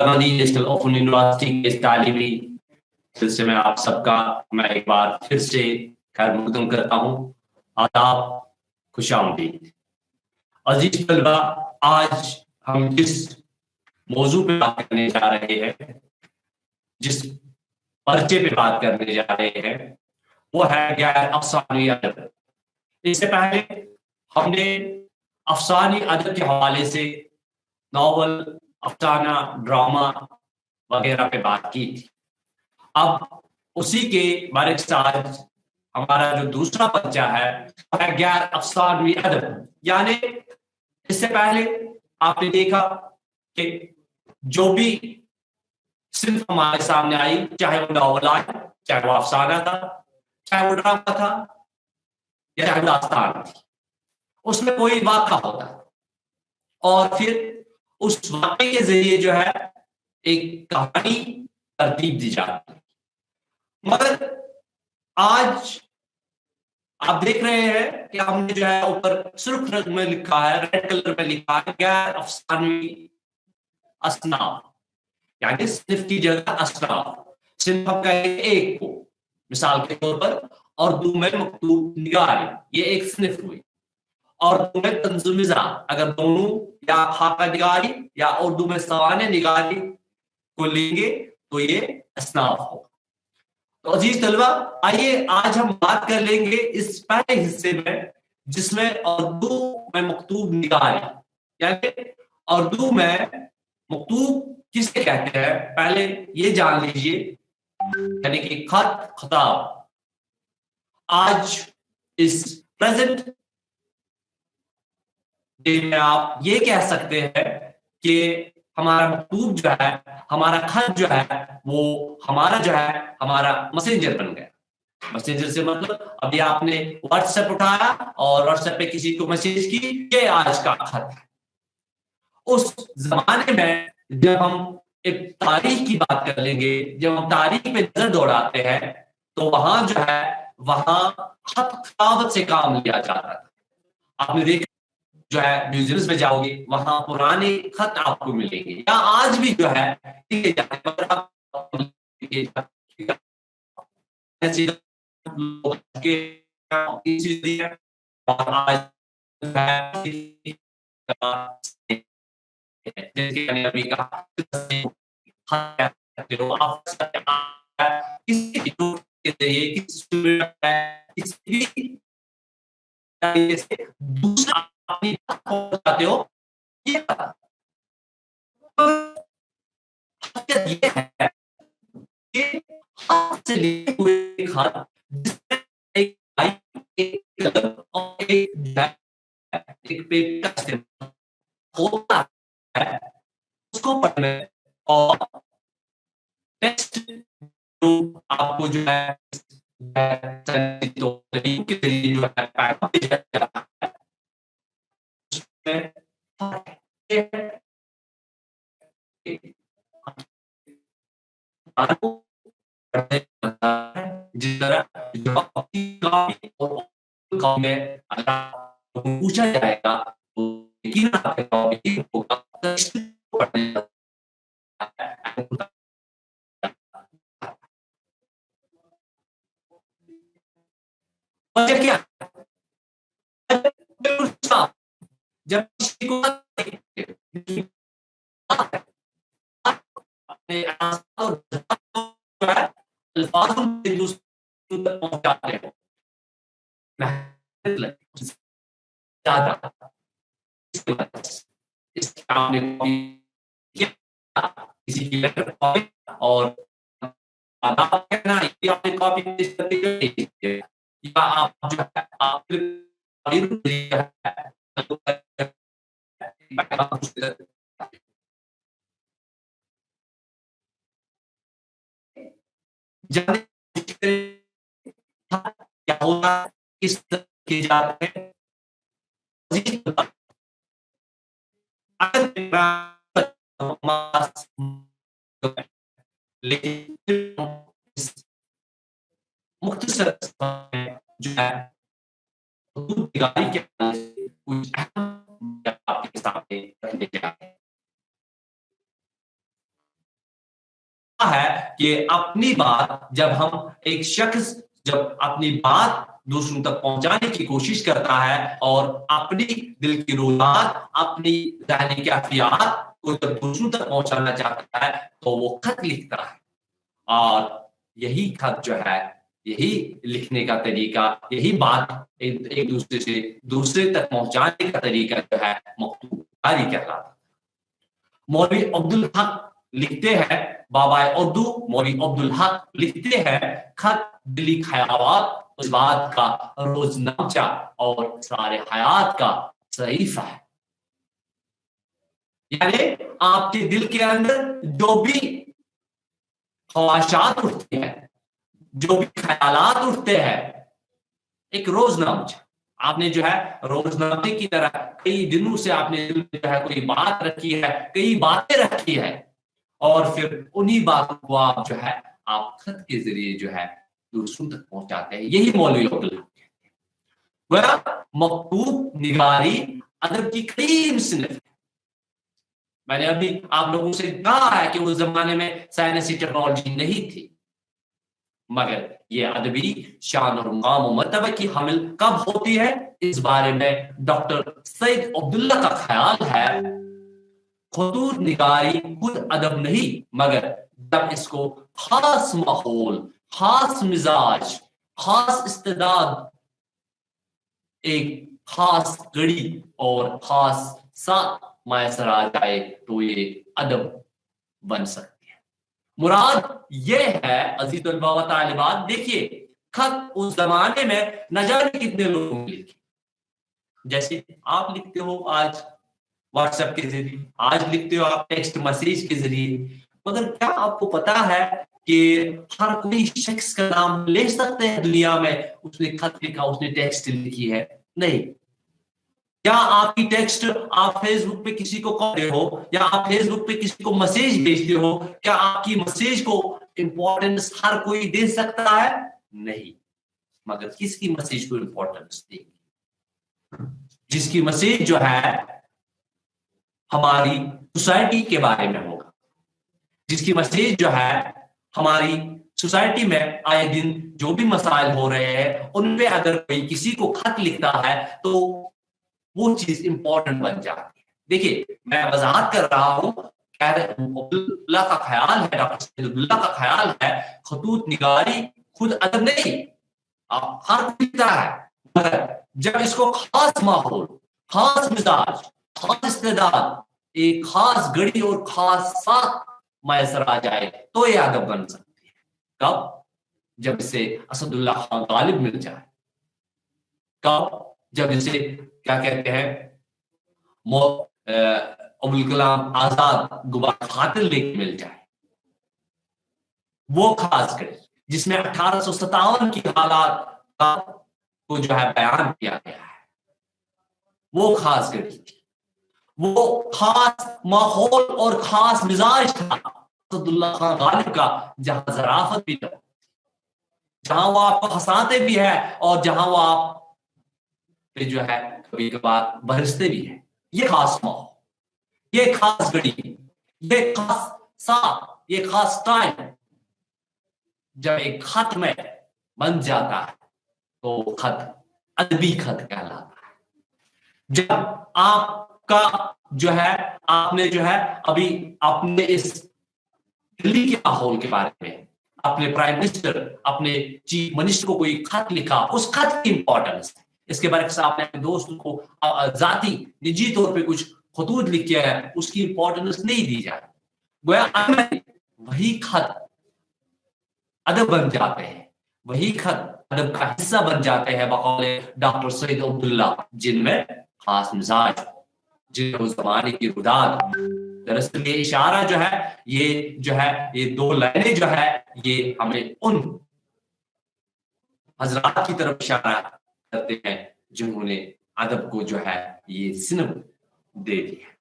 Gandhi national open university کے تعلیمی سلسلے میں آپ سب کا میں ایک بار پھر سے خیر مقدم کرتا ہوں. آداب، خوش آمدید. عزیز طلبہ، آج ہم جس موضوع پہ بات کرنے جا رہے ہیں، جس پرچے پہ بات کرنے جا رہے ہیں، وہ ہے غیر افسانوی ادب. اس سے پہلے ہم نے افسانوی ادب کے حوالے سے ناول، افسانہ، ڈرامہ وغیرہ پہ بات کی تھی. اب اسی کے برعکس آج ہمارا جو دوسرا پرچہ ہے وہ ہے غیر افسانوی ادب. یعنی اس سے پہلے آپ نے دیکھا کہ جو بھی صنف ہمارے سامنے آئی، چاہے وہ ناول آیا، چاہے وہ افسانہ تھا، چاہے وہ ڈرامہ تھا، یا چاہے وہ داستان تھی، اس میں کوئی واقعہ ہوتا اور پھر اس واقعے کے ذریعے جو ہے ایک کہانی ترتیب دی جاتی. مگر آج آپ دیکھ رہے ہیں کہ ہم نے جو ہے اوپر سرخ رنگ میں لکھا ہے، ریڈ کلر میں لکھا ہے غیر افسانوی اصناف. یعنی صنف کی جگہ اصناف. صنف ہم کہیں گے ایک کو، مثال کے طور پر اردو میں مکتوب نگاری، یہ ایک صنف ہوئی. اردو میں طنز مزاح، اگر دونوں یا خاکہ نگاری یا اردو میں سوانح نگاری کو لیں گے تو یہ اصناف ہوگا. تو عزیز طلبہ، آئیے آج ہم بات کر لیں گے اس پہلے حصے میں، جس میں اردو میں مکتوب نگاری. یعنی اردو میں مکتوب کسے کہتے ہیں، پہلے یہ جان لیجئے. یعنی کہ خط، خطاب. آج اس پریزنٹ ڈے میں آپ یہ کہہ سکتے ہیں کہ ہمارا مکتوب جو ہے، ہمارا خط جو ہے، وہ ہمارا جو ہے ہمارا میسنجر بن گیا. میسنجر سے مطلب ابھی آپ نے واٹس ایپ اٹھایا اور واٹس ایپ پہ کسی کو میسج کی، یہ آج کا خط ہے. اس زمانے میں جب ہم ایک تاریخ کی بات کر لیں گے، جب ہم تاریخ پہ نظر دوڑاتے ہیں تو وہاں جو ہے وہاں خط خطابت سے کام لیا جاتا تھا. آپ نے دیکھا جو ہے میوزیمز میں جاؤ گے، وہاں پرانے خط آپ کو ملیں گے، یا آج بھی جو ہے دوسرا پہنچاتے ہو. یہ ہے کہ ہاتھ سے لکھے ہوئے خط جس میں ایک پیپر ہوتا ہے، اس کو پڑھنے اور ٹیکسٹ جو آپ کو جو ہے جس طرح پوچھا جائے گا کیا جب کسی کو الفاظ پہنچاتے ہیں اس کام کسی کی اور کیا ہوتا کس طرح کیے جاتے ہیں. لیکن مختصر جو ہے آپ کے سامنے رکھنے کے ہوتا ہے کہ اپنی بات جب ہم ایک شخص جب اپنی بات دوسروں تک پہنچانے کی کوشش کرتا ہے اور اپنی دل کی روحات اپنی ذہنی کیفیات کو جب دوسروں تک پہنچانا چاہتا ہے تو وہ خط لکھتا ہے، اور یہی خط جو ہے، یہی لکھنے کا طریقہ، یہی بات ایک دوسرے سے دوسرے تک پہنچانے کا طریقہ جو ہے مکتوب نگاری کہلاتا ہے۔ مولوی عبدالحق لکھتے ہیں، بابا اردو مولوی عبدالحق لکھتے ہیں، خط دلی خیالات اس بات کا روزنامچہ اور سارے حیات کا صحیفہ ہے۔ یعنی آپ کے دل کے اندر جو بھی خواہشات اٹھتے ہیں، جو بھی خیالات اٹھتے ہیں، ایک روزنامچہ آپ نے جو ہے روزنامے کی طرح کئی دنوں سے آپ نے دل میں جو ہے کوئی بات رکھی ہے، کئی باتیں رکھی ہے، اور پھر انہی باتوں کو آپ جو ہے آپ خط کے ذریعے جو ہے دوسروں تک پہنچاتے ہیں۔ یہی مولوی عبدالحق کہتے ہیں۔ مکتوب نگاری ادب کی قدیم صنف ہے۔ میں نے ابھی آپ لوگوں سے کہا ہے کہ اس زمانے میں سائنسی ٹیکنالوجی نہیں تھی، مگر یہ ادبی شان اور مقام و مرتبہ کی حامل کب ہوتی ہے، اس بارے میں ڈاکٹر سید عبداللہ کا خیال ہے، خطوط نگاری خود ادب نہیں، مگر جب اس کو خاص ماحول، خاص مزاج، خاص استعداد، ایک خاص گھڑی اور خاص ساتھ میسر آ جائے تو یہ ادب بن سکتی ہے۔ مراد یہ ہے عزیز طلباء و طالبات، دیکھیے خط اس زمانے میں نہ جانے کتنے لوگوں نے لکھے، جیسے آپ لکھتے ہو آج واٹس ایپ کے ذریعے، آج لکھتے ہو آپ ٹیکسٹ میسیج کے ذریعے، مگر کیا آپ کو پتا ہے کہ ہر کوئی شخص کا نام لے سکتے ہیں دنیا میں اس نے خط لکھا، اس نے ٹیکسٹ لکھی ہے؟ نہیں۔ کیا آپ کی ٹیکسٹ آپ فیس بک پہ کسی کو کرتے ہو یا آپ فیس بک پہ کسی کو میسیج بھیجتے ہو، کیا آپ کی میسیج کو امپورٹنس ہر کوئی دے سکتا ہے؟ نہیں۔ مگر کس کی میسیج کو امپورٹنس دے گی؟ جس کی میسیج جو ہے ہماری سوسائٹی کے بارے میں ہوگا، جس کی میسیج جو ہے ہماری سوسائٹی میں آئے دن جو بھی مسائل ہو رہے ہیں ان پہ اگر کوئی کسی کو خط لکھتا ہے تو وہ چیز امپورٹنٹ بن جاتی ہے۔ دیکھیے میں وضاحت کر رہا ہوں، عبداللہ کا خیال ہے، ڈاکٹر سید عبداللہ کا خیال ہے خطوط نگاری خود ادب نہیں، ہر کوئی لکھتا ہے، مگر جب اس کو خاص ماحول، خاص مزاج، خاص استعداد، ایک خاص گھڑی اور خاص ساتھ میسر آ جائے تو یہ ادب بن سکتی ہے۔ کب؟ جب اسے اسد اللہ خان غالب مل جائے، کب؟ جب اسے کیا کہتے ہیں ابوالکلام آزاد گوبار خاطر لے کے مل جائے، وہ خاص گھڑی جس میں 1857 کی حالات کو جو ہے بیان کیا گیا ہے، وہ خاص گھڑی تھی، وہ خاص ماحول اور خاص مزاج تھا اسد اللہ خان غالب کا، جہاں ظرافت بھی تھا، جہاں وہ آپ کو ہنساتے بھی ہے اور جہاں وہ آپ پہ جو ہے کبھی کبھار برستے بھی ہے۔ یہ خاص ماحول، یہ خاص گھڑی، یہ خاص ساتھ، یہ خاص ٹائم جب ایک خط میں بن جاتا ہے تو خط ادبی خط کہلاتا ہے۔ جب آپ کا جو ہے آپ نے جو ہے ابھی اپنے اس دلی کے ماحول کے بارے میں اپنے پرائم منسٹر، اپنے چیف منسٹر کو کوئی خط لکھا، اس خط کی امپورٹنس ہے، اس کے برعکس آپ نے اپنے دوست کو ذاتی نجی طور پہ کچھ خطوط لکھے ہیں، اس کی امپورٹنس نہیں دی جاتی، گویا وہی خط ادب بن جاتے ہیں، وہی خط ادب کا حصہ بن جاتے ہیں بقول ڈاکٹر سید عبداللہ، جن میں خاص مزاج، جن میں اس زمانے کی رداد۔ دراصل یہ اشارہ جو ہے یہ دو لائنیں جو ہے یہ ہمیں ان حضرات کی طرف اشارہ کرتے ہیں جنہوں نے ادب کو جو ہے یہ صنف دے دی ہے۔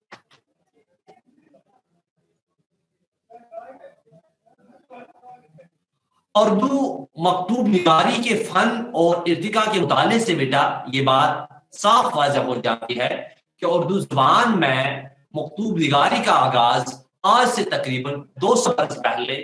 اردو مکتوب نگاری کے فن اور ارتقاء کے مطالعے سے بیٹا یہ بات صاف واضح ہو جاتی ہے کہ اردو زبان میں مکتوب نگاری کا آغاز آج سے تقریباً 200 برس پہلے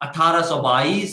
1822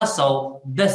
1810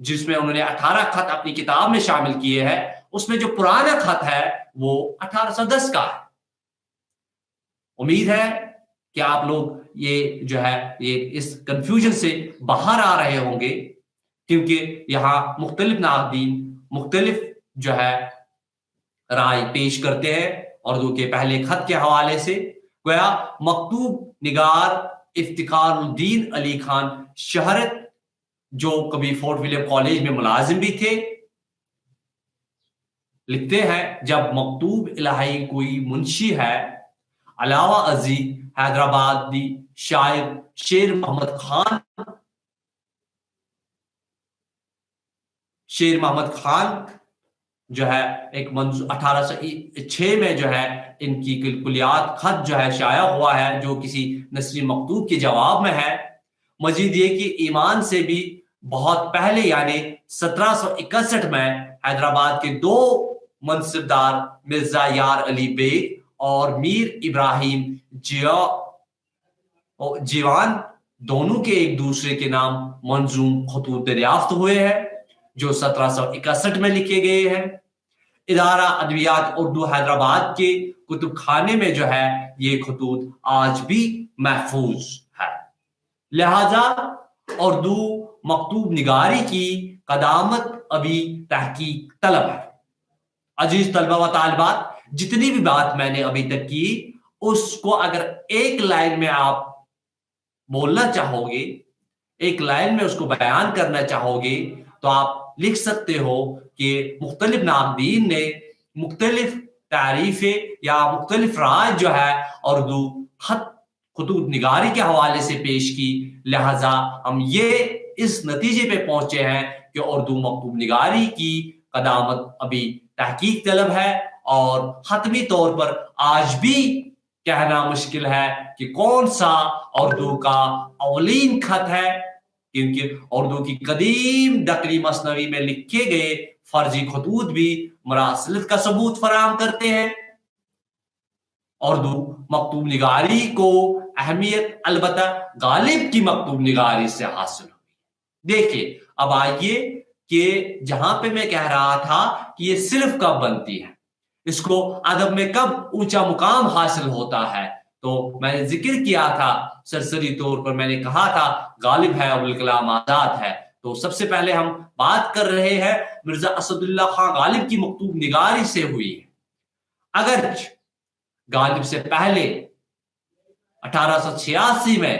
جس میں انہوں نے 18 خط اپنی کتاب میں شامل کیے ہیں، اس میں جو پرانا خط ہے وہ 1810 کا ہے۔ امید ہے کہ آپ لوگ یہ جو ہے یہ اس کنفیوژن سے باہر آ رہے ہوں گے، کیونکہ یہاں مختلف ناقدین مختلف جو ہے رائے پیش کرتے ہیں اردو کے پہلے خط کے حوالے سے۔ گویا مکتوب نگار افتخار الدین علی خان شہرت، جو کبھی فورٹ ولیم کالج میں ملازم بھی تھے، لکھتے ہیں جب مکتوب الہی کوئی منشی ہے، علاوہ ازیں حیدرآبادی شاعر شیر محمد خان جو ہے ایک 1806 میں جو ہے ان کی کلیات خط جو ہے شائع ہوا ہے، جو کسی نثری مکتوب کے جواب میں ہے۔ مزید یہ کہ ایمان سے بھی بہت پہلے یعنی 1761 میں حیدرآباد کے 2 منصبدار مرزا یار علی بیگ اور میر ابراہیم جیوان دونوں کے ایک دوسرے کے نام منظوم خطوط دریافت ہوئے ہیں، جو 1761 میں لکھے گئے ہیں۔ ادارہ ادویات اردو حیدرآباد کے کتب خانے میں جو ہے یہ خطوط آج بھی محفوظ ہے۔ لہذا اردو مکتوب نگاری کی قدامت ابھی تحقیق طلب ہے۔ عزیز طلبہ و طالبات، جتنی بھی بات میں نے ابھی تک کی، اس کو اگر ایک لائن میں آپ بولنا چاہو گے، ایک لائن میں اس کو بیان کرنا چاہو گے، تو آپ لکھ سکتے ہو کہ مختلف ناقدین نے مختلف تعریفیں یا مختلف رائے جو ہے اردو خطوط نگاری کے حوالے سے پیش کی، لہذا ہم یہ اس نتیجے پہ پہنچے ہیں کہ اردو مکتوب نگاری کی قدامت ابھی تحقیق طلب ہے، اور حتمی طور پر آج بھی کہنا مشکل ہے کہ کون سا اردو کا اولین خط ہے، کیونکہ اردو کی قدیم دکنی مثنوی میں لکھے گئے فرضی خطوط بھی مراسلت کا ثبوت فراہم کرتے ہیں۔ اردو مکتوب نگاری کو اہمیت البتہ غالب کی مکتوب نگاری سے حاصل ہوئی۔ دیکھیے اب آئیے کہ جہاں پہ میں کہہ رہا تھا کہ یہ صرف کب بنتی ہے، اس کو ادب میں کب اونچا مقام حاصل ہوتا ہے، تو میں نے ذکر کیا تھا سرسری طور پر، میں نے کہا تھا غالب ہے ابوالکلام آزاد ہے۔ تو سب سے پہلے ہم بات کر رہے ہیں مرزا اسد اللہ خان غالب کی مکتوب نگاری سے ہوئی ہے۔ اگرچہ غالب سے پہلے 1886 میں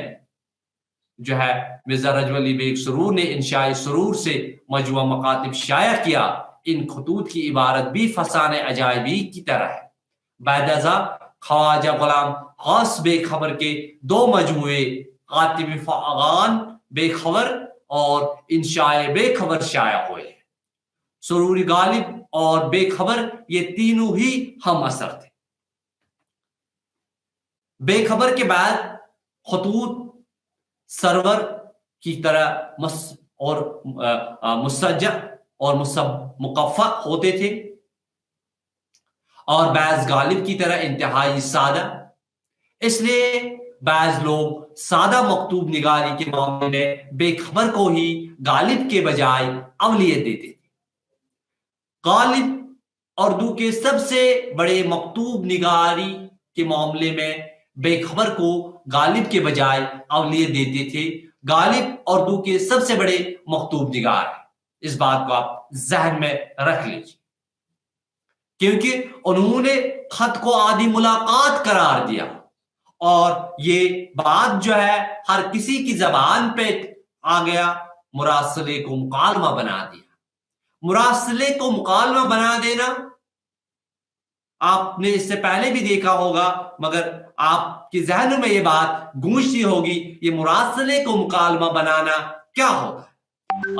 جو ہے مرزا رجب علی بیگ سرور نے انشاء سرور سے مجموعہ مکاتب شائع کیا، ان خطوط کی عبارت بھی فسانہ عجائبی کی طرح ہے۔ بعد ازاں خواجہ غلام غوث بے خبر کے 2 مجموعے کاتب فغان بے خبر اور انشاء بے خبر شائع ہوئے۔ سروری غالب اور بے خبر یہ تینوں ہی ہم اثر تھے۔ بے خبر کے بعد خطوط سرور کی طرح اور مسجع اور مقفع ہوتے تھے، اور بعض غالب کی طرح انتہائی سادہ۔ اس لیے بعض لوگ سادہ مکتوب نگاری کے معاملے میں بے خبر کو ہی غالب کے بجائے اولویت دیتے تھے۔ غالب اردو کے سب سے بڑے مکتوب نگاری کے معاملے میں بے خبر کو غالب کے بجائے اولویت دیتے تھے۔ غالب اردو کے سب سے بڑے مکتوب نگار ہیں، اس بات کو آپ ذہن میں رکھ لیجیے، کیونکہ انہوں نے خط کو عادی ملاقات قرار دیا، اور یہ بات جو ہے ہر کسی کی زبان پہ آ گیا، مراسلے کو مکالمہ بنا دیا۔ مراسلے کو مکالمہ بنا دینا آپ نے اس سے پہلے بھی دیکھا ہوگا، مگر آپ کے ذہن میں یہ بات گونجتی ہوگی، یہ مراسلے کو مکالمہ بنانا کیا ہوتا ہے؟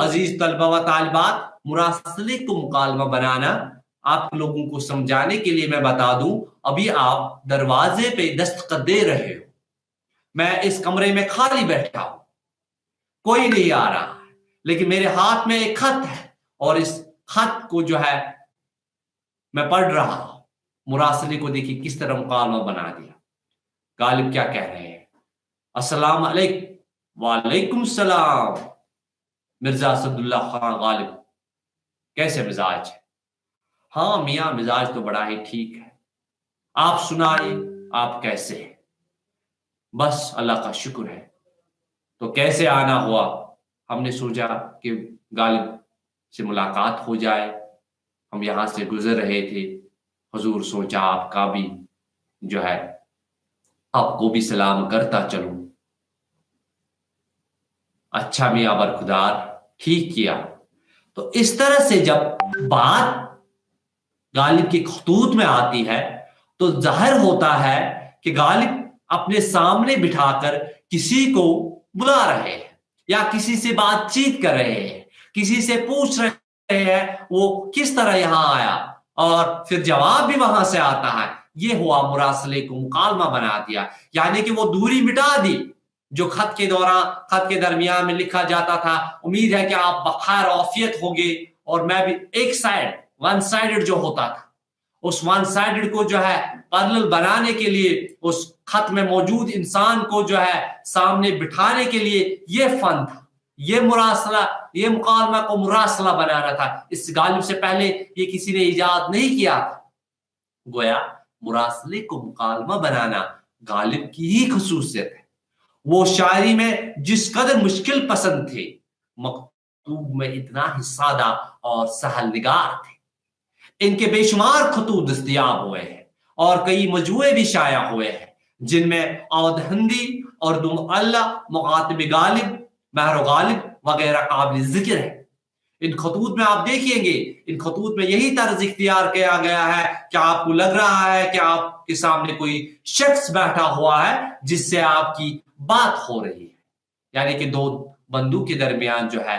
عزیز طلبہ و طالبات، مراسلے کو مکالمہ بنانا آپ لوگوں کو سمجھانے کے لیے میں بتا دوں، ابھی آپ دروازے پہ دستخط دے رہے ہو، میں اس کمرے میں خالی بیٹھا ہوں، کوئی نہیں آ رہا ہے، لیکن میرے ہاتھ میں ایک خط ہے، اور اس خط کو جو ہے میں پڑھ رہا ہوں۔ مراسلے کو دیکھیے کس طرح مکالمہ بنا دیا۔ غالب کیا کہہ رہے ہیں؟ السلام علیکم، وعلیکم السلام، مرزا اسد اللہ خان غالب کیسے مزاج ہے؟ ہاں میاں مزاج تو بڑا ہی ٹھیک ہے، آپ سنائیے آپ کیسے ہیں؟ بس اللہ کا شکر ہے۔ تو کیسے آنا ہوا؟ ہم نے سوچا کہ غالب سے ملاقات ہو جائے، ہم یہاں سے گزر رہے تھے، حضور سوچا آپ کا بھی جو ہے آپ کو بھی سلام کرتا چلوں۔ اچھا میاں برخدار، ٹھیک کیا۔ تو اس طرح سے جب بات غالب کے خطوط میں آتی ہے تو ظاہر ہوتا ہے کہ غالب اپنے سامنے بٹھا کر کسی کو بلا رہے ہیں یا کسی سے بات چیت کر رہے ہیں، کسی سے پوچھ رہے ہیں وہ کس طرح یہاں آیا، اور پھر جواب بھی وہاں سے آتا ہے۔ یہ ہوا مراسلے کو مکالمہ بنا دیا، یعنی کہ وہ دوری مٹا دی جو خط کے دوران، خط کے درمیان میں لکھا جاتا تھا امید ہے کہ آپ بخیر عافیت ہوگے، اور میں بھی ایک سائڈ ون سائڈڈ جو ہوتا تھا اس ون سائڈڈ کو جو ہے پیرلل بنانے کے لیے، اس خط میں موجود انسان کو جو ہے سامنے بٹھانے کے لیے یہ فن تھا، یہ مراسلہ، یہ مکالمہ کو مراسلہ بنانا تھا۔ اس غالب سے پہلے یہ کسی نے ایجاد نہیں کیا تھا۔ گویا مراسلے کو مکالمہ بنانا غالب کی ہی خصوصیت ہے۔ وہ شاعری میں جس قدر مشکل پسند تھے، مکتوب میں اتنا ہی سادہ اور سہل نگار تھے۔ ان کے بے شمار خطوط دستیاب ہوئے ہیں اور کئی مجموعے بھی شائع ہوئے ہیں جن میں اودھ ہندی، اردو معلّہ، مخاطب غالب، مہر غالب وغیرہ قابل ذکر ہے۔ ان خطوط میں آپ دیکھیں گے، ان خطوط میں یہی طرز اختیار کیا گیا ہے کہ آپ کو لگ رہا ہے کہ آپ کے سامنے کوئی شخص بیٹھا ہوا ہے جس سے آپ کی بات ہو رہی ہے، یعنی کہ دو بندوں کے درمیان جو ہے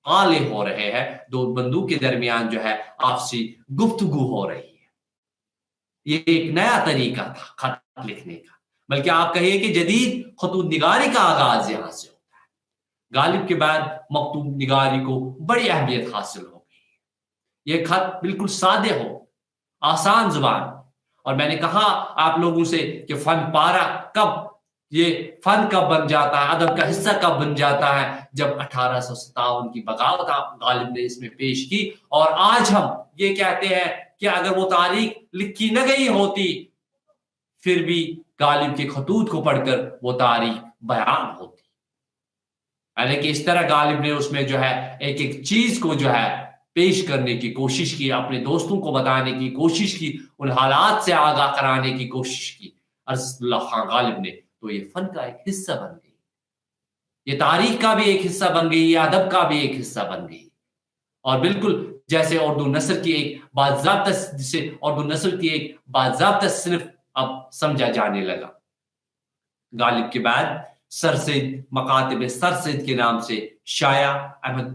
قالے ہو رہے ہیں، دو بندوں کے درمیان جو ہے آپسی گفتگو ہو رہی ہے۔ یہ ایک نیا طریقہ تھا خط لکھنے کا، بلکہ آپ کہیے کہ جدید خطوط نگاری کا آغاز یہاں سے ہوتا ہے۔ غالب کے بعد مکتوب نگاری کو بڑی اہمیت حاصل ہو گئی۔ یہ خط بالکل سادے ہو، آسان زبان، اور میں نے کہا آپ لوگوں سے کہ فن پارا کب، یہ فن کب بن جاتا ہے، ادب کا حصہ کب بن جاتا ہے، جب 1857 کی بغاوت غالب نے اس میں پیش کی۔ اور آج ہم یہ کہتے ہیں کہ اگر وہ تاریخ لکھی نہ گئی ہوتی پھر بھی غالب کے خطوط کو پڑھ کر وہ تاریخ بیان ہوتی، یعنی کہ اس طرح غالب نے اس میں جو ہے ایک ایک چیز کو جو ہے پیش کرنے کی کوشش کی، اپنے دوستوں کو بتانے کی کوشش کی، ان حالات سے آگاہ کرانے کی کوشش کی۔ اسد اللہ خان غالب نے تو یہ فن کا ایک حصہ بن گئی، یہ تاریخ کا بھی ایک حصہ بن گئی، یہ ادب کا بھی ایک حصہ بن گئی، اور بالکل جیسے اردو نثر کی ایک باضابطہ، جسے اردو نثر کی ایک باضابطہ صنف اب سمجھا جانے لگا۔ غالب کے بعد سر سید، مکاتب سر سید کے نام سے شایع احمد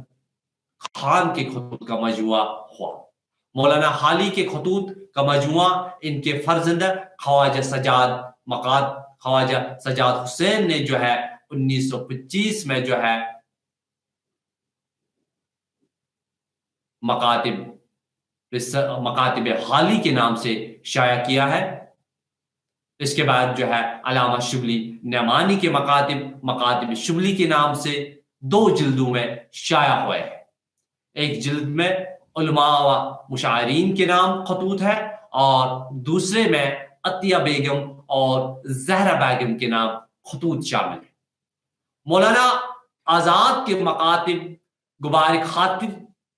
خان کے خطوط کا مجموعہ ہوا۔ مولانا حالی کے خطوط کا مجموعہ ان کے فرزند خواجہ سجاد حسین نے جو ہے 1925 میں جو ہے مکاتب حالی کے نام سے شائع کیا ہے۔ اس کے بعد جو ہے علامہ شبلی نعمانی کے مکاتب شبلی کے نام سے 2 جلدوں میں شائع ہوئے ہیں۔ ایک جلد میں علماء و مشاعرین کے نام خطوط ہے اور دوسرے میں عطیہ بیگم اور زہرا بیگم کے نام خطوط شامل ہیں۔ مولانا آزاد کے مکاتب غبار خاطر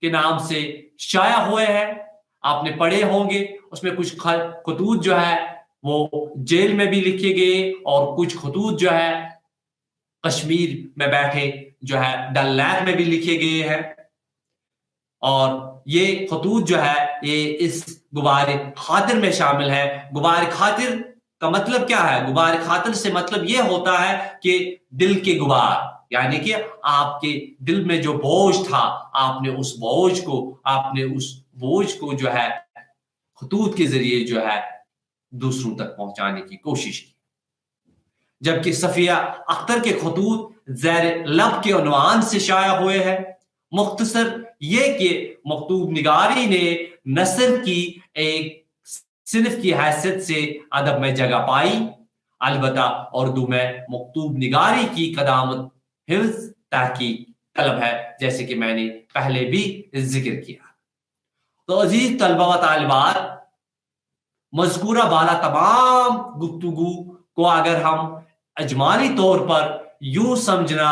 کے نام سے شائع ہوئے ہیں، آپ نے پڑھے ہوں گے۔ اس میں کچھ خطوط جو ہے وہ جیل میں بھی لکھے گئے اور کچھ خطوط جو ہے کشمیر میں بیٹھے جو ہے ڈل لیک میں بھی لکھے گئے ہیں، اور یہ خطوط جو ہے یہ اس غبار خاطر میں شامل ہے۔ غبار خاطر کا مطلب کیا ہے؟ غبار خاطر سے مطلب یہ ہوتا ہے کہ دل کے غبار، یعنی کہ آپ کے دل میں جو بوجھ تھا، آپ نے اس بوجھ کو جو ہے خطوط کے ذریعے جو ہے دوسروں تک پہنچانے کی کوشش کی۔ جبکہ صفیہ اختر کے خطوط زیر لب کے عنوان سے شائع ہوئے ہیں۔ مختصر یہ کہ مکتوب نگاری نے نثر کی ایک صنف کی حیثیت سے ادب میں جگہ پائی، البتہ اردو میں مکتوب نگاری کی قدامت، حفظ، طلب ہے، جیسے کہ میں نے پہلے بھی ذکر کیا۔ تو عزیز طلبہ و طالبات، مذکورہ بالا تمام گفتگو کو اگر ہم اجمالی طور پر یوں سمجھنا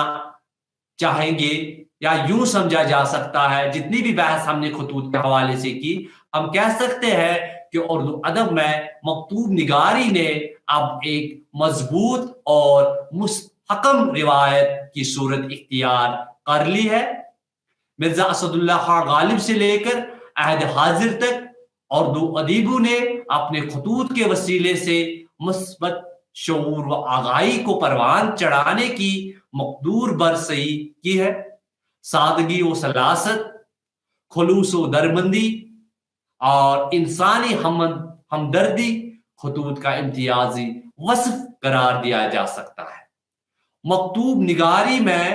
چاہیں گے یا یوں سمجھا جا سکتا ہے، جتنی بھی بحث ہم نے خطوط کے حوالے سے کی، ہم کہہ سکتے ہیں کہ اردو ادب میں مکتوب نگاری نے اب ایک مضبوط اور مستحکم روایت کی صورت اختیار کر لی ہے۔ مرزا اسد اللہ خان غالب سے لے کر عہد حاضر تک اردو ادیبوں نے اپنے خطوط کے وسیلے سے مثبت شعور و آگاہی کو پروان چڑھانے کی مقدور برسئی کی ہے۔ سادگی و سلاست، خلوص و درمندی اور انسانی ہمدردی خطوط کا امتیازی وصف قرار دیا جا سکتا ہے۔ مکتوب نگاری میں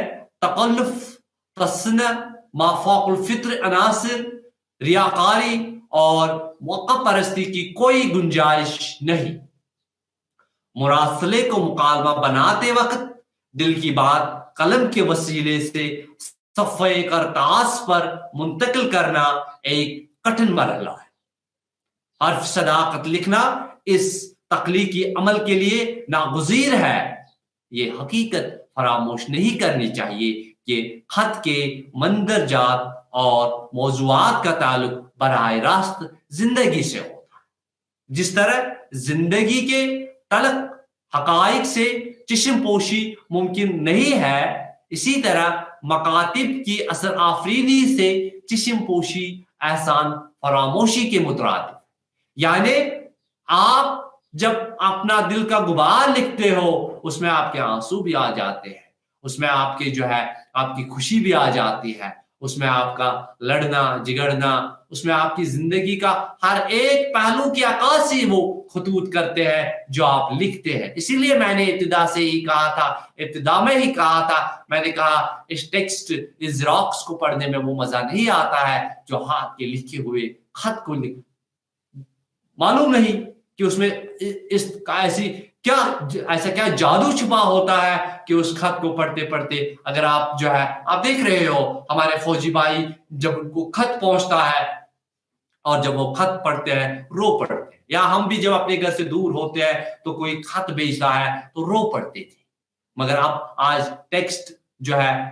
تکلف، تصنع، ما فوق الفطر عناصر، ریاکاری اور موقع پرستی کی کوئی گنجائش نہیں۔ مراسلے کو مکالمہ بناتے وقت دل کی بات قلم کے وسیلے سے صفحہ کرتاس پر منتقل کرنا ایک کٹھن مرحلہ ہے۔ حرف صداقت لکھنا اس تخلیقی عمل کے لیے ناگزیر ہے۔ یہ حقیقت فراموش نہیں کرنی چاہیے کہ خط کے مندرجات اور موضوعات کا تعلق براہ راست زندگی سے ہوتا ہے۔ جس طرح زندگی کے تلخ حقائق سے چشم پوشی ممکن نہیں ہے، اسی طرح مکاتب کی اثر آفرینی سے چشم پوشی احسان فراموشی کے مترادف۔ یعنی آپ جب اپنا دل کا غبار لکھتے ہو، اس میں آپ کے آنسو بھی آ جاتے ہیں، اس میں آپ کے آپ کی خوشی بھی آ جاتی ہے، اس میں آپ کا لڑنا جگڑنا، اس میں آپ کی زندگی کا ہر ایک پہلو کی عکاسی وہ خطوط کرتے ہیں جو آپ لکھتے ہیں۔ اسی لیے میں نے ابتدا سے ہی کہا تھا، ابتدا میں ہی کہا تھا، میں نے کہا اس ٹیکسٹ اس راکس کو پڑھنے میں وہ مزہ نہیں آتا ہے جو ہاتھ کے لکھے ہوئے خط کو معلوم نہیں کہ اس میں ایسا کیا جادو چھپا ہوتا ہے کہ اس خط کو پڑھتے پڑھتے اگر آپ آپ دیکھ رہے ہو ہمارے فوجی بھائی جب ان کو خط پہنچتا ہے اور جب وہ خط پڑھتے ہیں رو پڑتے ہیں، یا ہم بھی جب اپنے گھر سے دور ہوتے ہیں تو کوئی خط بھیجتا ہے تو رو پڑتے تھے، مگر اب آج ٹیکسٹ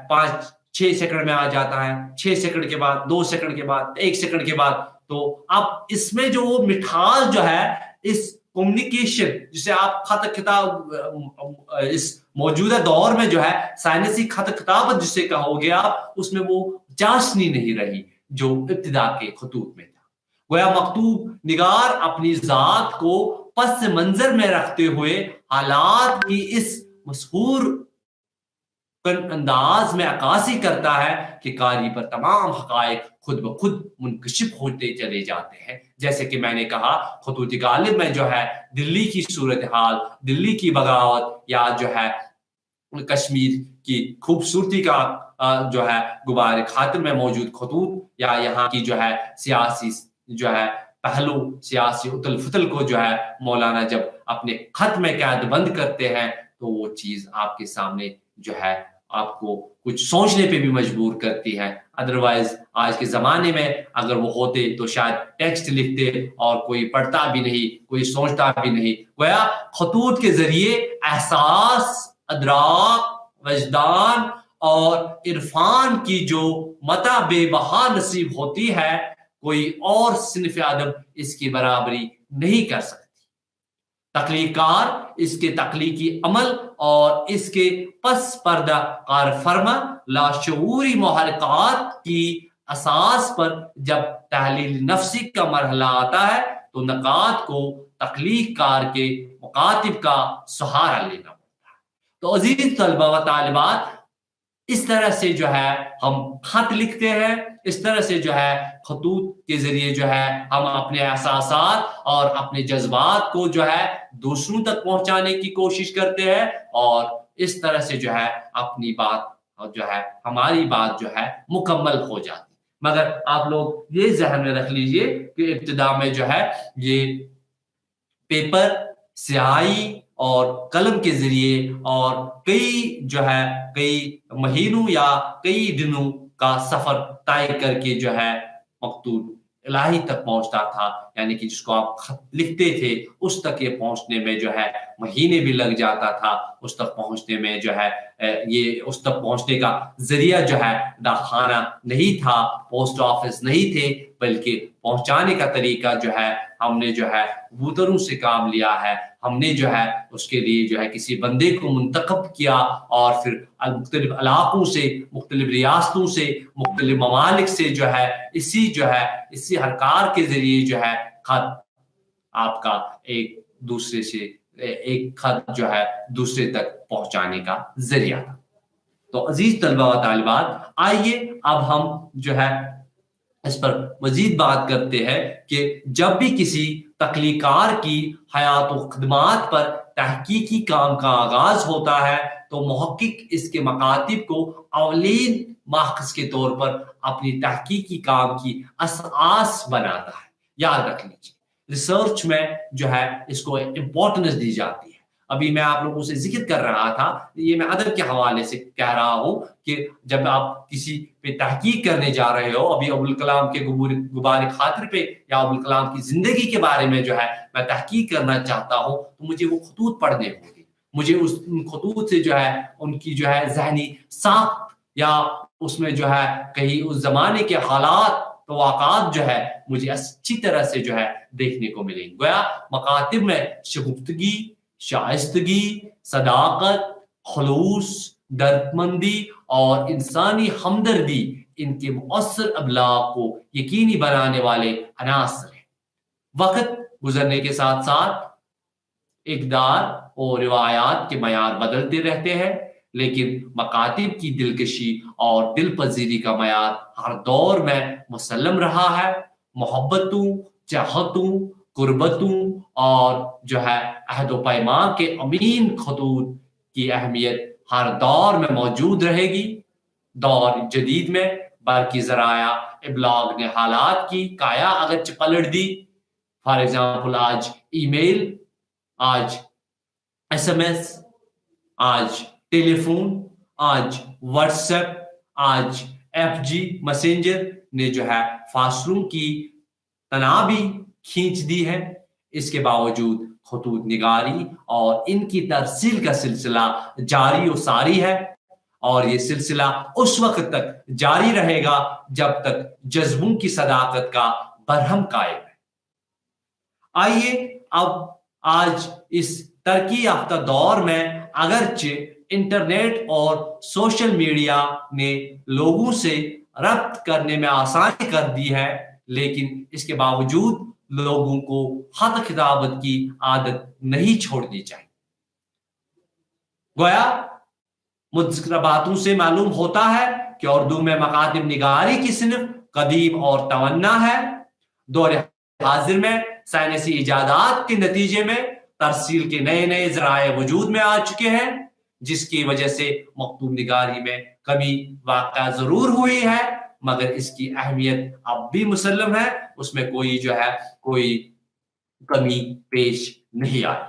5-6 سیکنڈ میں آ جاتا ہے، 6 سیکنڈ کے بعد 2 سیکنڈ کے بعد 1 سیکنڈ کے بعد، تو اب اس میں جو وہ مٹھاس اس کمیونیکیشن جسے آپ خط خطاب اس موجودہ دور میں سائنسی خط خطابت جسے کہو گے آپ، اس میں وہ چاشنی نہیں رہی جو ابتدا کے خطوط میں تھا۔ گویا مکتوب نگار اپنی ذات کو پس منظر میں رکھتے ہوئے حالات کی اس مسحور انداز میں عکاسی کرتا ہے کہ قاری پر تمام حقائق خود بخود منکشف ہوتے چلے جاتے ہیں۔ جیسے کہ میں نے کہا خطوط غالب میں دلی کی صورتحال، دلی کی بغاوت یا کشمیر کی خوبصورتی کا غبار خاطر میں موجود خطوط، یا یہاں کی سیاسی پہلو، سیاسی اتل فتل کو مولانا جب اپنے خط میں قید بند کرتے ہیں تو وہ چیز آپ کے سامنے آپ کو کچھ سوچنے پہ بھی مجبور کرتی ہے۔ ادروائز آج کے زمانے میں اگر وہ ہوتے تو شاید ٹیکسٹ لکھتے اور کوئی پڑھتا بھی نہیں، کوئی سوچتا بھی نہیں۔ گویا خطوط کے ذریعے احساس، ادراک، وجدان اور عرفان کی جو متع بے بہا نصیب ہوتی ہے، کوئی اور صنف ادب اس کی برابری نہیں کر سکتی۔ تخلیق کار اس کے تخلیقی عمل اور اس کے پس پردہ کار فرما لاشعوری محرکات کی اساس پر جب تحلیل نفسی کا مرحلہ آتا ہے تو نکات کو تخلیق کار کے مکاتب کا سہارا لینا پڑتا ہے۔ تو عزیز طلبہ و طالبات، اس طرح سے ہم خط لکھتے ہیں، اس طرح سے خطوط کے ذریعے ہم اپنے احساسات اور اپنے جذبات کو دوسروں تک پہنچانے کی کوشش کرتے ہیں، اور اس طرح سے اپنی بات ہماری بات مکمل ہو جاتی۔ مگر آپ لوگ یہ ذہن میں رکھ لیجئے کہ ابتدا میں یہ پیپر، سیاہی اور قلم کے ذریعے اور کئی مہینوں یا کئی دنوں کا سفر طے کر کے مکتوب الہی تک پہنچتا تھا، یعنی کہ جس کو آپ خط لکھتے تھے اس تک یہ پہنچنے میں مہینے بھی لگ جاتا تھا. اس تک پہنچنے میں اس تک پہنچنے کا ذریعہ ڈاک خانہ نہیں تھا، پوسٹ آفس نہیں تھے، بلکہ پہنچانے کا طریقہ ہم نے کبوتروں سے کام لیا ہے. ہم نے اس کے لیے کسی بندے کو منتخب کیا اور پھر مختلف علاقوں سے، مختلف ریاستوں سے، مختلف ممالک سے اسی ہرکار کے ذریعے خط آپ کا ایک خط دوسرے تک پہنچانے کا ذریعہ تھا. تو عزیز طلبہ و طالبات، آئیے اب ہم اس پر مزید بات کرتے ہیں کہ جب بھی کسی تخلیقار کی حیات و خدمات پر تحقیقی کام کا آغاز ہوتا ہے تو محقق اس کے مکاتب کو اولین ماخذ کے طور پر اپنی تحقیقی کام کی اساس بناتا ہے. یاد رکھ لیجیے، ریسرچ میں اس کو امپورٹنس دی جاتی ہے. ابھی میں آپ لوگوں سے ذکر کر رہا تھا، یہ میں ادب کے حوالے سے کہہ رہا ہوں کہ جب آپ کسی پہ تحقیق کرنے جا رہے ہو، ابھی ابوالکلام کے غبار خاطر پہ یا ابوالکلام کی زندگی کے بارے میں میں تحقیق کرنا چاہتا ہوں، تو مجھے وہ خطوط پڑھنے ہوں گے. مجھے ان خطوط سے ان کی ذہنی ساخت یا اس میں کہیں اس زمانے کے حالات تو واقعات مجھے اچھی طرح سے دیکھنے کو ملیں. گویا مکاتب میں شگفتگی، شائستگی، صداقت، خلوص، دردمندی اور انسانی ہمدردی ان کے مؤثر ابلاغ کو یقینی بنانے والے عناصر ہیں. وقت گزرنے کے ساتھ ساتھ اقدار اور روایات کے معیار بدلتے رہتے ہیں، لیکن مکاتب کی دلکشی اور دل پذیری کا معیار ہر دور میں مسلم رہا ہے. محبتوں، چاہتوں، قربتوں اور عہد و پیمان کے امین خطوط کی اہمیت ہر دور میں موجود رہے گی. دور جدید میں برقی ذرائع ابلاغ نے حالات کی کایا اگرچہ پلٹ دی. فار ایگزامپل، آج ای میل، آج ایس ایم ایس، آج ٹیلی فون، آج واٹس ایپ، آج ایف جی میسنجر نے فاصلوں کی تنابی کھینچ دی ہے. اس کے باوجود خطوط نگاری اور ان کی ترسیل کا سلسلہ جاری و ساری ہے، اور یہ سلسلہ اس وقت تک جاری رہے گا جب تک جذبوں کی صداقت کا برہم قائم ہے. آئیے اب آج اس ترقی یافتہ دور میں اگرچہ انٹرنیٹ اور سوشل میڈیا نے لوگوں سے ربط کرنے میں آسانی کر دی ہے، لیکن اس کے باوجود لوگوں کو خط خطابت کی عادت نہیں چھوڑنی چاہیے. گویا مذکورہ باتوں سے معلوم ہوتا ہے کہ اردو میں مکاتب نگاری کی صنف قدیم اور توانا ہے. دور حاضر میں سائنسی ایجادات کے نتیجے میں ترسیل کے نئے نئے ذرائع وجود میں آ چکے ہیں، جس کی وجہ سے مکتوب نگاری میں کمی واقع ضرور ہوئی ہے، مگر اس کی اہمیت اب بھی مسلم ہے. اس میں کوئی کمی پیش نہیں آئی.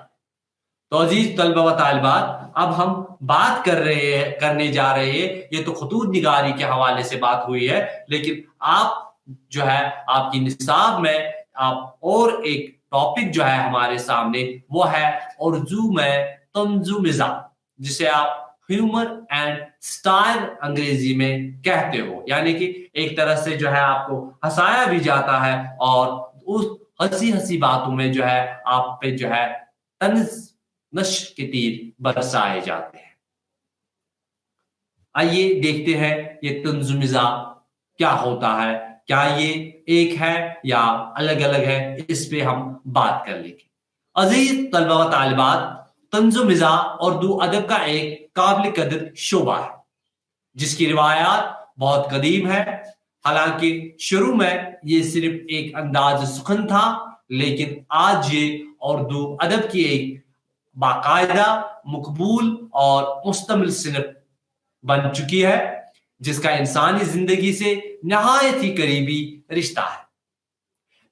تو عزیز طلبہ و طالبات، اب ہم بات کرنے جا رہے ہیں، یہ تو خطوط نگاری کے حوالے سے بات ہوئی ہے، لیکن آپ آپ کی نصاب میں آپ اور ایک ٹاپک ہمارے سامنے، وہ ہے اردو میں طنز و مزاح، جسے آپ ہیومر اینڈ سٹائل انگریزی میں کہتے ہو. یعنی کہ ایک طرح سے آپ کو ہنسایا بھی جاتا ہے اور اس ہنسی باتوں میں آپ پہ طنز نشر کے تیر برسائے جاتے ہیں. آئیے دیکھتے ہیں یہ طنز و مزاح کیا ہوتا ہے، کیا یہ ایک ہے یا الگ الگ ہے، اس پہ ہم بات کر لیں گے. عزیز طلبہ و طالبات، طنز و مزاح اردو ادب کا ایک قابل قدر شعبہ ہے جس کی روایات بہت قدیم ہے. حالانکہ شروع میں یہ صرف ایک انداز سخن تھا، لیکن آج یہ اردو ادب کی ایک باقاعدہ، مقبول اور مستمل صنف بن چکی ہے، جس کا انسانی زندگی سے نہایت ہی قریبی رشتہ ہے.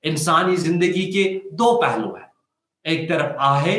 انسانی زندگی کے دو پہلو ہیں، ایک طرف آہے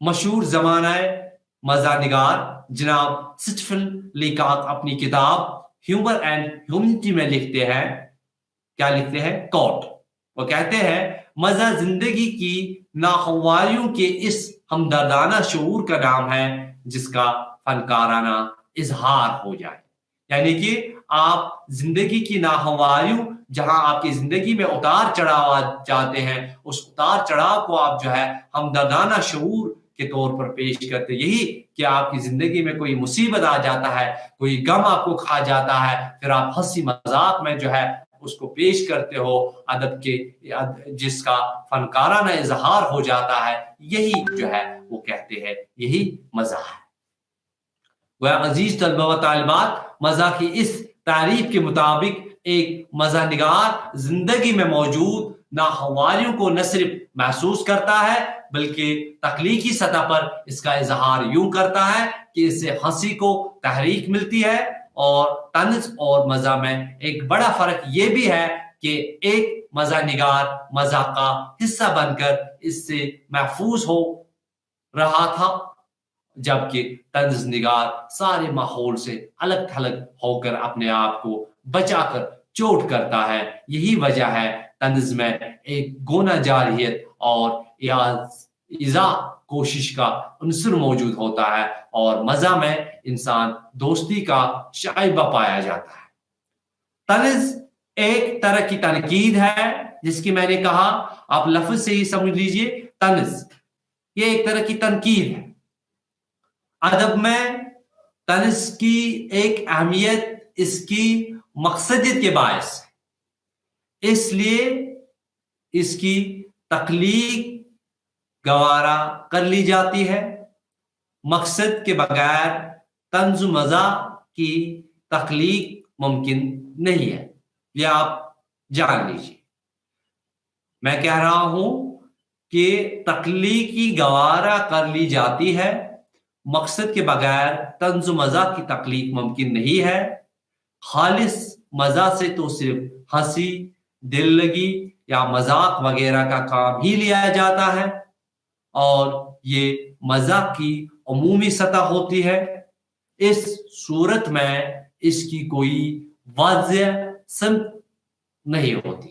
مشہور زمانہ مزاح نگار جناب سٹیفن لیکاک اپنی کتاب ہیومر اینڈ ہیومنٹی میں لکھتے ہیں، کیا لکھتے ہیں؟ کوٹ، وہ کہتے ہیں مزہ زندگی کی ناخواریوں کے اس ہمدردانہ شعور کا نام ہے جس کا فنکارانہ اظہار ہو جائے. یعنی کہ آپ زندگی کی ناخواریوں، جہاں آپ کی زندگی میں اتار چڑھاؤ جاتے ہیں، اس اتار چڑھاؤ کو آپ جو ہے ہمدردانہ شعور کے طور پر پیش کرتے. یہی کہ آپ کی زندگی میں کوئی مصیبت آ جاتا ہے، کوئی غم آپ کو کھا جاتا ہے، پھر آپ ہنسی مذاق میں جو ہے اس کو پیش کرتے ہو ادب کے، جس کا فنکارانہ اظہار ہو جاتا ہے. یہی جو ہے وہ کہتے ہیں یہی مزاح ہے. عزیز طلبہ و طالبات، مزاح کی اس تعریف کے مطابق ایک مزاح نگار زندگی میں موجود ناخواریوں کو نہ صرف محسوس کرتا ہے بلکہ تخلیقی سطح پر اس کا اظہار یوں کرتا ہے کہ اس سے ہنسی کو تحریک ملتی ہے. اور طنز اور مزاح میں ایک بڑا فرق یہ بھی ہے کہ ایک مزاح نگار مزاح کا حصہ بن کر اس سے محفوظ ہو رہا تھا، جبکہ طنز نگار سارے ماحول سے الگ تھلگ ہو کر اپنے آپ کو بچا کر چوٹ کرتا ہے. یہی وجہ ہے طنز میں ایک گونا جاریت اور ایذا کوشش کا عنصر موجود ہوتا ہے، اور مزاح میں انسان دوستی کا شائبہ پایا جاتا ہے. طنز ایک طرح کی تنقید ہے، جس کی میں نے کہا، آپ لفظ سے ہی سمجھ لیجئے طنز یہ ایک طرح کی تنقید ہے. ادب میں طنز کی ایک اہمیت اس کی مقصدیت کے باعث ہے، اس لیے اس کی تخلیق گوارا کر لی جاتی ہے. مقصد کے بغیر طنز و مزاح کی تخلیق ممکن نہیں ہے، یہ آپ جان لیجیے. میں کہہ رہا ہوں کہ تخلیقی گوارا کر لی جاتی ہے، مقصد کے بغیر طنز و مزاح کی تخلیق ممکن نہیں ہے. خالص مزاح سے تو صرف ہنسی، دل لگی یا مذاق وغیرہ کا کام ہی لیا جاتا ہے، اور یہ مزاح کی عمومی سطح ہوتی ہے. اس صورت میں اس کی کوئی واضح سمت نہیں ہوتی.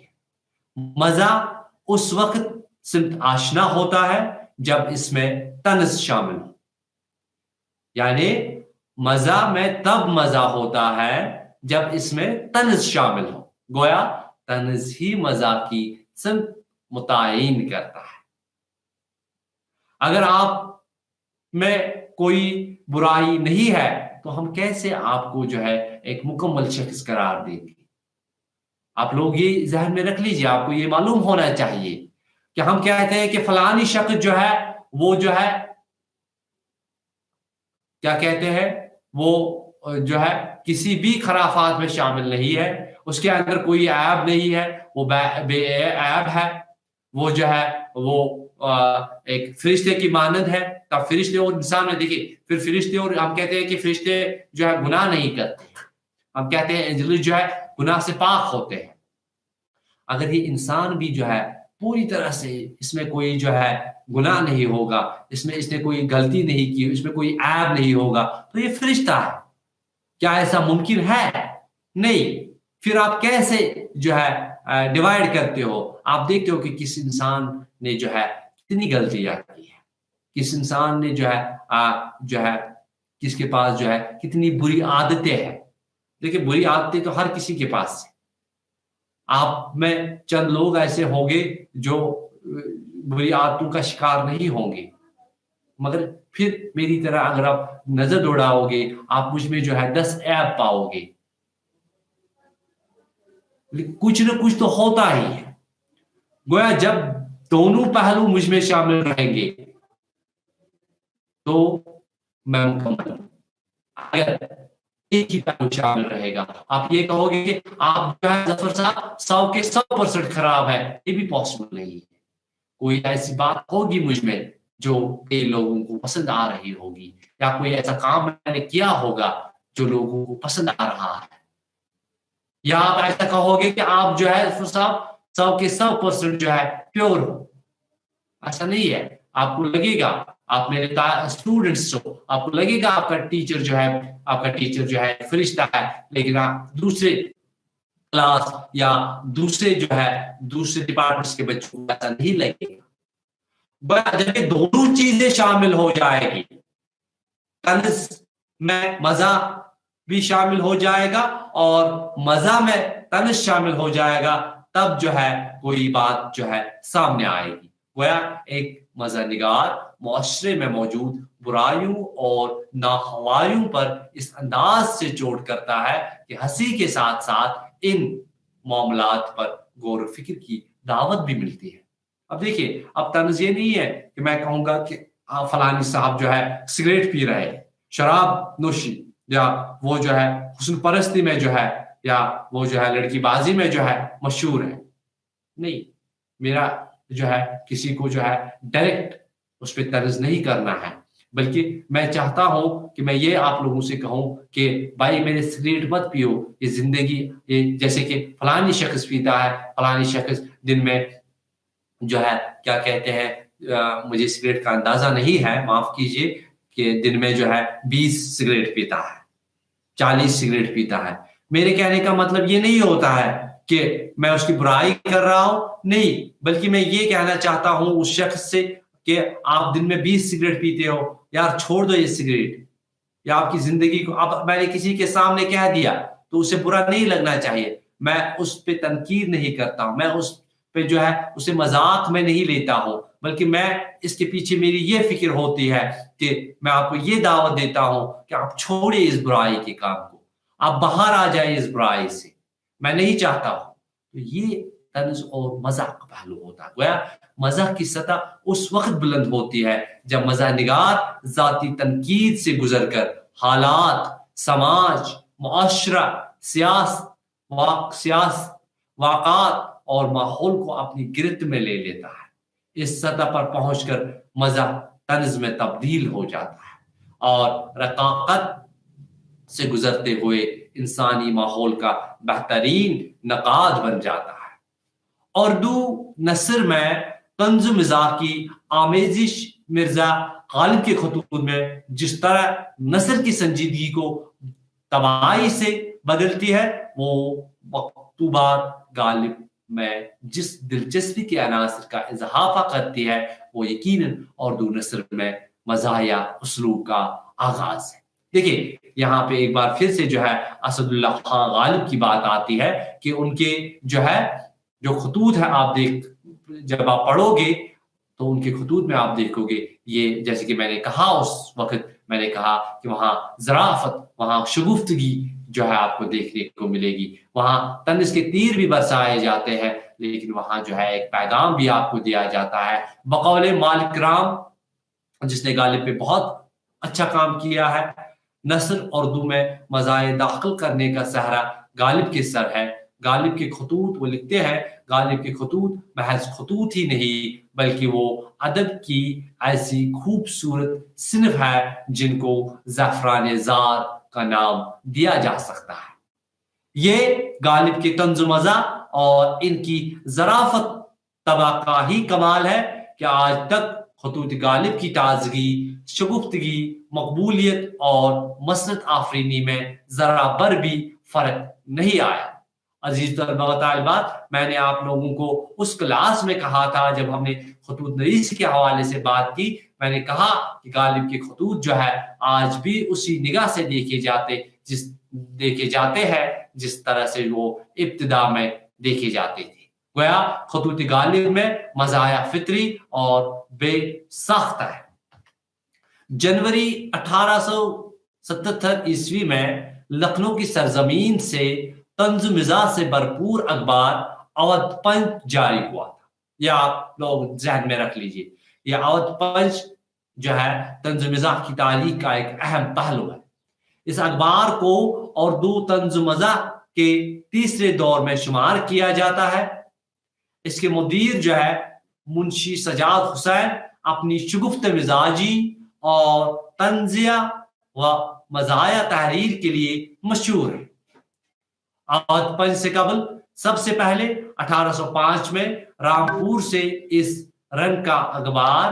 مزاح اس وقت سمت آشنا ہوتا ہے جب اس میں طنز شامل ہو. یعنی مزاح میں تب مزاح ہوتا ہے جب اس میں طنز شامل ہو، گویا طنز ہی مزاح کی سمت متعین کرتا ہے. اگر آپ میں کوئی برائی نہیں ہے تو ہم کیسے آپ کو جو ہے ایک مکمل شخص قرار دیں گے؟ آپ لوگ یہ ذہن میں رکھ لیجئے، آپ کو یہ معلوم ہونا چاہیے کہ ہم کہتے ہیں کہ فلانی شخص جو ہے وہ جو ہے کیا کہتے ہیں، وہ جو ہے کسی بھی خرافات میں شامل نہیں ہے، اس کے اندر کوئی عیب نہیں ہے، وہ بے عیب ہے، وہ جو ہے وہ ایک فرشتے کی مانند ہے. تب فرشتے اور انسان میں دیکھیں، پھر فرشتے اور ہم کہتے ہیں کہ فرشتے جو ہے گناہ نہیں کرتے، ہم کہتے ہیں انجلی جو ہے گناہ سے پاک ہوتے ہیں. اگر یہ انسان بھی جو ہے پوری طرح سے اس میں کوئی جو ہے گناہ نہیں ہوگا، اس نے کوئی غلطی نہیں کی، اس میں کوئی عیب نہیں ہوگا، تو یہ فرشتہ ہے. کیا ایسا ممکن ہے؟ نہیں. پھر آپ کیسے جو ہے ڈیوائیڈ کرتے ہو؟ آپ دیکھتے ہو کہ کس انسان نے جو ہے کتنی غلطیاں کی ہے، کس انسان نے جو ہے کس کے پاس جو ہے کتنی بری عادتیں ہیں. دیکھیں بری عادتیں تو ہر کسی کے پاس ہیں. آپ میں چند لوگ ایسے ہوں گے جو بری عادتوں کا شکار نہیں ہوں گے، مگر پھر میری طرح اگر آپ نظر دوڑاؤ گے آپ مجھ میں جو ہے 10 عیب پاؤ گے. کچھ نہ کچھ تو ہوتا ہی ہے. گویا جب دونوں پہلو مجھ میں شامل رہیں گے تو میں مکمل ہوں. اگر ایک ہی پہلو شامل رہے گا، آپ یہ کہو گے کہ آپ جو ہے ظفر صاحب 100 کے 100% خراب ہے، یہ بھی پاسبل نہیں ہے. کوئی ایسی بات ہوگی مجھ میں جو کئی لوگوں کو پسند آ رہی ہوگی، یا کوئی ایسا کام میں نے کیا ہوگا جو لوگوں کو پسند آ رہا ہے. یا آپ ایسا کہو گے کہ آپ جو ہے ظفر صاحب 100 کے 100% جو ہے پیور ہو. ایسا نہیں ہے. آپ کو لگے گا آپ میرے اسٹوڈنٹس ہو، آپ کو لگے گا آپ کا ٹیچر جو ہے فرشتہ ہے، لیکن آپ دوسرے کلاس یا دوسرے ڈپارٹمنٹس کے بچوں کو ایسا نہیں لگے گا۔ جب یہ دونوں چیزیں شامل ہو جائے گی، طنز میں مزہ بھی شامل ہو جائے گا اور مزہ میں طنز شامل ہو جائے گا، تب جو ہے کوئی بات جو ہے سامنے آئے گی۔ گویا ایک مزہ نگار معاشرے میں موجود برائیوں اور ناخوائیوں پر اس انداز سے چوٹ کرتا ہے کہ ہنسی کے ساتھ ساتھ ان معاملات پر غور و فکر کی دعوت بھی ملتی ہے۔ اب دیکھیے، اب طنز یہ نہیں ہے کہ میں کہوں گا کہ فلانی صاحب جو ہے سگریٹ پی رہے، شراب نوشی، یا وہ جو ہے حسن پرستی میں جو ہے، یا وہ جو ہے لڑکی بازی میں جو ہے مشہور ہے۔ نہیں، میرا جو ہے کسی کو جو ہے ڈائریکٹ اس پہ طنز نہیں کرنا ہے، بلکہ میں چاہتا ہوں کہ میں یہ آپ لوگوں سے کہوں کہ بھائی میرے سگریٹ مت پیو، یہ زندگی، یہ جیسے کہ فلانی شخص پیتا ہے، فلانی شخص دن میں جو ہے کیا کہتے ہیں، مجھے سگریٹ کا اندازہ نہیں ہے، معاف کیجئے، کہ دن میں جو ہے 20 سگریٹ پیتا ہے، 40 سگریٹ پیتا ہے۔ میرے کہنے کا مطلب یہ نہیں ہوتا ہے کہ میں اس کی برائی کر رہا ہوں، نہیں، بلکہ میں یہ کہنا چاہتا ہوں اس شخص سے کہ آپ دن میں 20 سگریٹ پیتے ہو، یار چھوڑ دو یہ سگریٹ، یا آپ کی زندگی کو، اب میں نے کسی کے سامنے کہہ دیا تو اسے برا نہیں لگنا چاہیے، میں اس پہ تنقید نہیں کرتا ہوں، میں اس پہ جو ہے اسے مذاق میں نہیں لیتا ہوں، بلکہ میں اس کے پیچھے میری یہ فکر ہوتی ہے کہ میں آپ کو یہ دعوت دیتا ہوں کہ آپ چھوڑیے اس برائی کے کام کو، آپ باہر آ جائیں اس برائی سے، میں نہیں چاہتا ہوں۔ تو یہ طنز اور مزاح کا پہلو ہوتا ہے۔ گویا مزاح کی سطح اس وقت بلند ہوتی ہے جب مزاح نگار ذاتی تنقید سے گزر کر حالات، سماج، معاشرہ، سیاست، واقعات اور ماحول کو اپنی گرفت میں لے لیتا ہے۔ اس سطح پر پہنچ کر مزاح طنز میں تبدیل ہو جاتا ہے اور رقاقت سے گزرتے ہوئے انسانی ماحول کا بہترین نقاد بن جاتا ہے۔ اردو نثر میں طنز و مزاح کی آمیزش مرزا غالب کے خطوط میں جس طرح نثر کی سنجیدگی کو تباہی سے بدلتی ہے، وہ مکتوبات غالب میں جس دلچسپی کے عناصر کا اضافہ کرتی ہے، وہ یقیناً اردو نثر میں مزاحیہ اسلوب کا آغاز ہے۔ دیکھیے، یہاں پہ ایک بار پھر سے جو ہے اسد اللہ خان غالب کی بات آتی ہے کہ ان کے جو خطوط ہیں، آپ جب آپ پڑھو گے تو ان کے خطوط میں آپ دیکھو گے، یہ جیسے کہ میں نے کہا اس وقت، میں نے کہا کہ وہاں ظرافت، وہاں شگفتگی جو ہے آپ کو دیکھنے کو ملے گی، وہاں طنز کے تیر بھی برسائے جاتے ہیں، لیکن وہاں جو ہے ایک پیغام بھی آپ کو دیا جاتا ہے۔ بقول مالک رام، جس نے غالب پہ بہت اچھا کام کیا ہے، نثر اردو میں مزاح داخل کرنے کا صحرا غالب کے سر ہے۔ غالب کے خطوط، وہ لکھتے ہیں، غالب کے خطوط محض خطوط ہی نہیں بلکہ وہ ادب کی ایسی خوبصورت صنف ہے جن کو زعفران زار کا نام دیا جا سکتا ہے۔ یہ غالب کے طنز و مزاح اور ان کی ظرافت طبع کا ہی کمال ہے کہ آج تک خطوط غالب کی تازگی، شگفتگی، مقبولیت اور مسرت آفرینی میں ذرا بر بھی فرق نہیں آیا۔ عزیز طلباء و طالبات، میں نے آپ لوگوں کو اس کلاس میں کہا تھا جب ہم نے خطوط نویسی کے حوالے سے بات کی، میں نے کہا کہ غالب کے خطوط جو ہے آج بھی اسی نگاہ سے دیکھے جاتے ہیں جس طرح سے وہ ابتدا میں دیکھے جاتے تھے۔ گویا خطوط غالب میں مزاحیہ فطری اور بے ساختہ ہے۔ جنوری 1877 عیسوی میں لکھنؤ کی سرزمین سے طنز و مزاح سے بھرپور اخبار اودھ پنچ جاری ہوا تھا۔ یہ آپ لوگ ذہن میں رکھ لیجئے، یہ اودھ پنچ جو ہے طنز و مزاح کی تاریخ کا ایک اہم پہلو ہے۔ اس اخبار کو اردو طنز و مزاح کے تیسرے دور میں شمار کیا جاتا ہے۔ اس کے مدیر جو ہے منشی سجاد حسین اپنی شگفت مزاجی اور طنزیہ و مزاحیہ تحریر کے لیے مشہور ہے۔ اودھ پنچ سے قبل سب سے پہلے 1805 میں رامپور سے اس رنگ کا اخبار